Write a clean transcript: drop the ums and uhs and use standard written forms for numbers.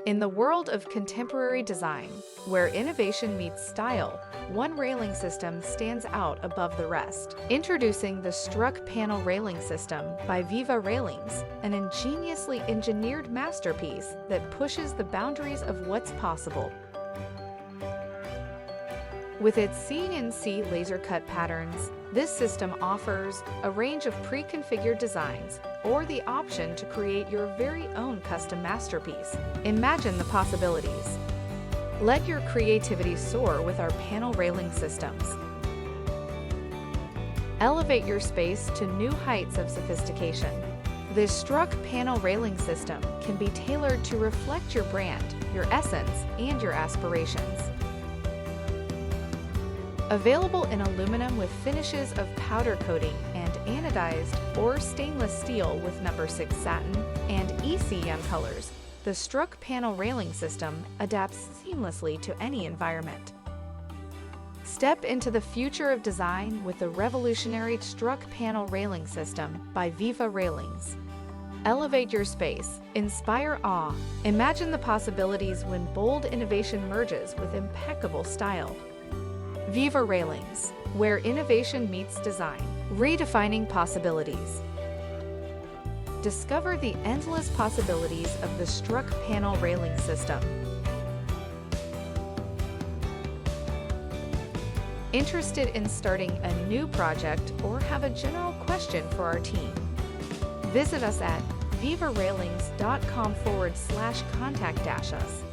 In the world of contemporary design, where innovation meets style, one railing system stands out above the rest. Introducing the STRUC panel railing system by VIVA Railings, an ingeniously engineered masterpiece that pushes the boundaries of what's possible. With its CNC laser cut patterns, this system offers a range of pre-configured designs or the option to create your very own custom masterpiece. Imagine the possibilities. Let your creativity soar with our panel railing systems. Elevate your space to new heights of sophistication. This STRUC panel railing system can be tailored to reflect your brand, your essence, and your aspirations. Available in aluminum with finishes of powder coating and anodized or stainless steel with No. 6 satin and ECM colors, the STRUC panel railing system adapts seamlessly to any environment. Step into the future of design with the revolutionary STRUC panel railing system by VIVA Railings. Elevate your space, inspire awe, imagine the possibilities when bold innovation merges with impeccable style. VIVA Railings, where innovation meets design, redefining possibilities. Discover the endless possibilities of the STRUC panel railing system. Interested in starting a new project or have a general question for our team? Visit us at vivarailings.com/contact us.